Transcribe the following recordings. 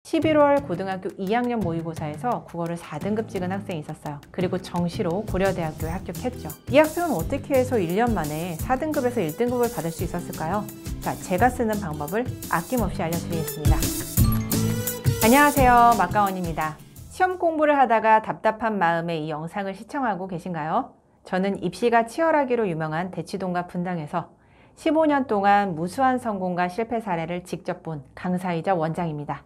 11월 고등학교 2학년 모의고사에서 국어를 4등급 찍은 학생이 있었어요. 그리고 정시로 고려대학교에 합격했죠. 이 학생은 어떻게 해서 1년 만에 4등급에서 1등급을 받을 수 있었을까요? 자, 제가 쓰는 방법을 아낌없이 알려드리겠습니다. 안녕하세요, 막가원입니다. 시험 공부를 하다가 답답한 마음에 이 영상을 시청하고 계신가요? 저는 입시가 치열하기로 유명한 대치동과 분당에서 15년 동안 무수한 성공과 실패 사례를 직접 본 강사이자 원장입니다.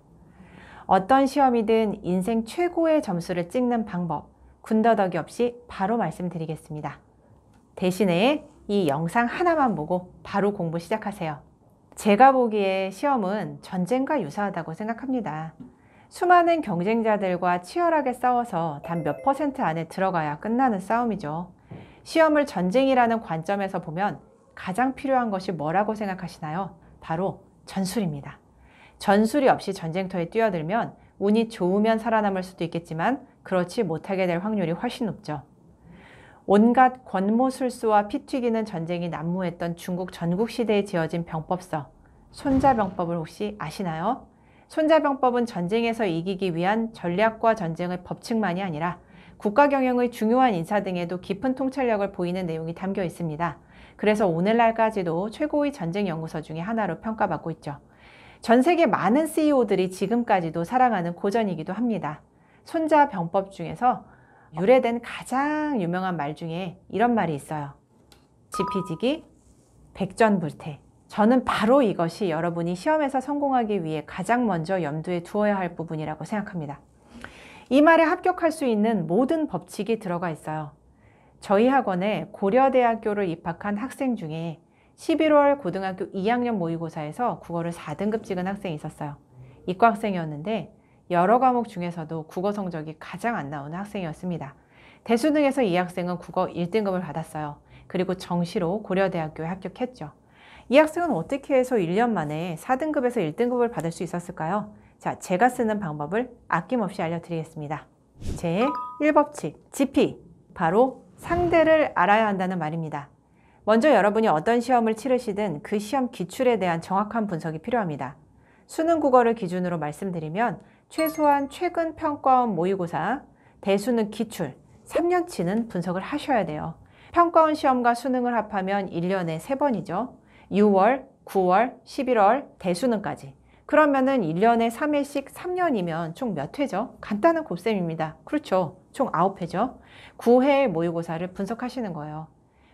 어떤 시험이든 인생 최고의 점수를 찍는 방법, 군더더기 없이 바로 말씀드리겠습니다. 대신에 이 영상 하나만 보고 바로 공부 시작하세요. 제가 보기에 시험은 전쟁과 유사하다고 생각합니다. 수많은 경쟁자들과 치열하게 싸워서 단 몇 % 안에 들어가야 끝나는 싸움이죠. 시험을 전쟁이라는 관점에서 보면 가장 필요한 것이 뭐라고 생각하시나요? 바로 전술입니다. 전술이 없이 전쟁터에 뛰어들면 운이 좋으면 살아남을 수도 있겠지만 그렇지 못하게 될 확률이 훨씬 높죠. 온갖 권모술수와 피 튀기는 전쟁이 난무했던 중국 전국시대에 지어진 병법서 손자병법을 혹시 아시나요? 손자병법은 전쟁에서 이기기 위한 전략과 전쟁의 법칙만이 아니라 국가경영의 중요한 인사 등에도 깊은 통찰력을 보이는 내용이 담겨 있습니다. 그래서 오늘날까지도 최고의 전쟁 연구서 중에 하나로 평가받고 있죠. 전 세계 많은 CEO들이 지금까지도 사랑하는 고전이기도 합니다. 손자병법 중에서 유래된 가장 유명한 말 중에 이런 말이 있어요. 지피지기, 백전불태. 저는 바로 이것이 여러분이 시험에서 성공하기 위해 가장 먼저 염두에 두어야 할 부분이라고 생각합니다. 이 말에 합격할 수 있는 모든 법칙이 들어가 있어요. 저희 학원에 고려대학교를 입학한 학생 중에 11월 고등학교 2학년 모의고사에서 국어를 4등급 찍은 학생이 있었어요. 이과 학생이었는데 여러 과목 중에서도 국어 성적이 가장 안 나오는 학생이었습니다. 대수능에서 이 학생은 국어 1등급을 받았어요. 그리고 정시로 고려대학교에 합격했죠. 이 학생은 어떻게 해서 1년 만에 4등급에서 1등급을 받을 수 있었을까요? 자, 제가 쓰는 방법을 아낌없이 알려드리겠습니다. 제1법칙, 지피, 바로 상대를 알아야 한다는 말입니다. 먼저 여러분이 어떤 시험을 치르시든 그 시험 기출에 대한 정확한 분석이 필요합니다. 수능 국어를 기준으로 말씀드리면 최소한 최근 평가원 모의고사, 대수능 기출, 3년치는 분석을 하셔야 돼요. 평가원 시험과 수능을 합하면 1년에 3번이죠. 6월, 9월, 11월, 대수능까지. 그러면은 1년에 3회씩 3년이면 총 몇 회죠? 간단한 곱셈입니다. 그렇죠. 총 9회죠. 9회의 모의고사를 분석하시는 거예요.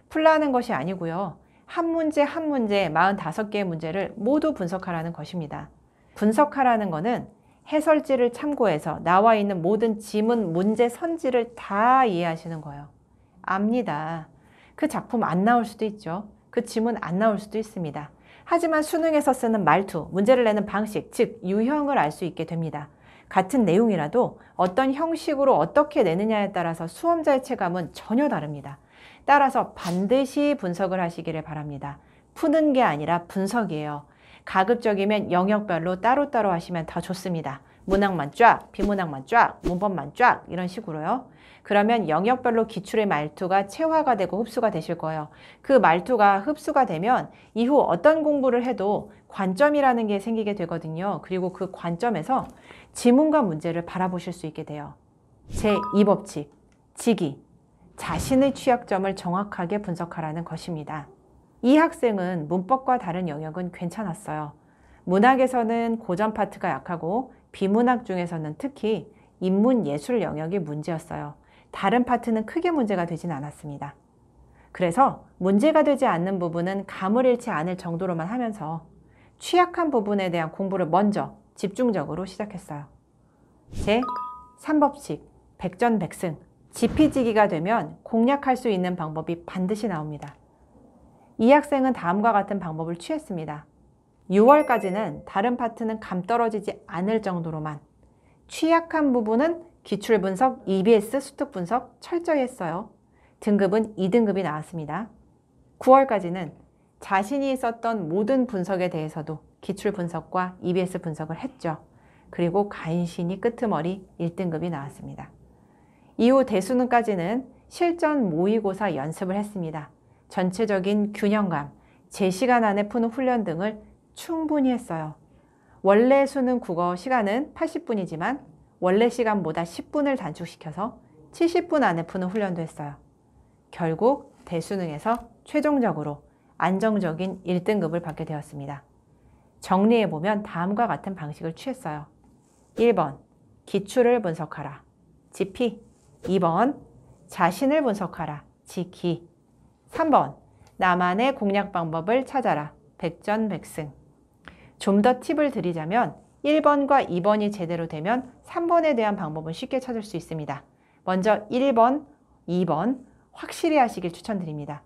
풀라는 것이 아니고요. 한 문제 한 문제 45개의 문제를 모두 분석하라는 것입니다. 분석하라는 것은 해설지를 참고해서 나와 있는 모든 지문, 문제, 선지를 다 이해하시는 거예요. 압니다. 그 작품 안 나올 수도 있죠. 그 지문 안 나올 수도 있습니다. 하지만 수능에서 쓰는 말투, 문제를 내는 방식, 즉 유형을 알 수 있게 됩니다. 같은 내용이라도 어떤 형식으로 어떻게 내느냐에 따라서 수험자의 체감은 전혀 다릅니다. 따라서 반드시 분석을 하시기를 바랍니다. 푸는 게 아니라 분석이에요. 가급적이면 영역별로 따로따로 하시면 더 좋습니다. 문항만 쫙, 비문항만 쫙, 문법만 쫙 이런 식으로요. 그러면 영역별로 기출의 말투가 체화가 되고 흡수가 되실 거예요. 그 말투가 흡수가 되면 이후 어떤 공부를 해도 관점이라는 게 생기게 되거든요. 그리고 그 관점에서 지문과 문제를 바라보실 수 있게 돼요. 제2법칙, 지기. 자신의 취약점을 정확하게 분석하라는 것입니다. 이 학생은 문법과 다른 영역은 괜찮았어요. 문학에서는 고전 파트가 약하고 비문학 중에서는 특히 인문 예술 영역이 문제였어요. 다른 파트는 크게 문제가 되진 않았습니다. 그래서 문제가 되지 않는 부분은 감을 잃지 않을 정도로만 하면서 취약한 부분에 대한 공부를 먼저 집중적으로 시작했어요. 제3법칙, 백전백승. 지피지기가 되면 공략할 수 있는 방법이 반드시 나옵니다. 이 학생은 다음과 같은 방법을 취했습니다. 6월까지는 다른 파트는 감 떨어지지 않을 정도로만 취약한 부분은 기출 분석, EBS 수특 분석 철저히 했어요. 등급은 2등급이 나왔습니다. 9월까지는 자신이 썼던 모든 분석에 대해서도 기출 분석과 EBS 분석을 했죠. 그리고 간신히 끄트머리 1등급이 나왔습니다. 이후 대수능까지는 실전 모의고사 연습을 했습니다. 전체적인 균형감, 제 시간 안에 푸는 훈련 등을 충분히 했어요. 원래 수능 국어 시간은 80분이지만 원래 시간보다 10분을 단축시켜서 70분 안에 푸는 훈련도 했어요. 결국 대수능에서 최종적으로 안정적인 1등급을 받게 되었습니다. 정리해보면 다음과 같은 방식을 취했어요. 1번, 기출을 분석하라. 지피. 2번, 자신을 분석하라. 지키. 3번, 나만의 공략 방법을 찾아라. 백전백승. 좀 더 팁을 드리자면 1번과 2번이 제대로 되면 3번에 대한 방법은 쉽게 찾을 수 있습니다. 먼저 1번, 2번 확실히 하시길 추천드립니다.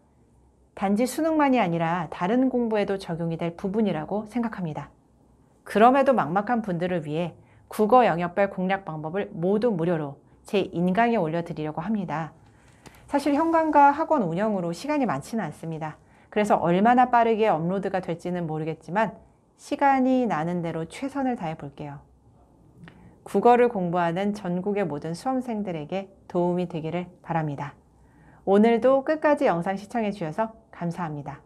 단지 수능만이 아니라 다른 공부에도 적용이 될 부분이라고 생각합니다. 그럼에도 막막한 분들을 위해 국어 영역별 공략 방법을 모두 무료로 제 인강에 올려드리려고 합니다. 사실 현관과 학원 운영으로 시간이 많지는 않습니다. 그래서 얼마나 빠르게 업로드가 될지는 모르겠지만 시간이 나는 대로 최선을 다해 볼게요. 국어를 공부하는 전국의 모든 수험생들에게 도움이 되기를 바랍니다. 오늘도 끝까지 영상 시청해 주셔서 감사합니다.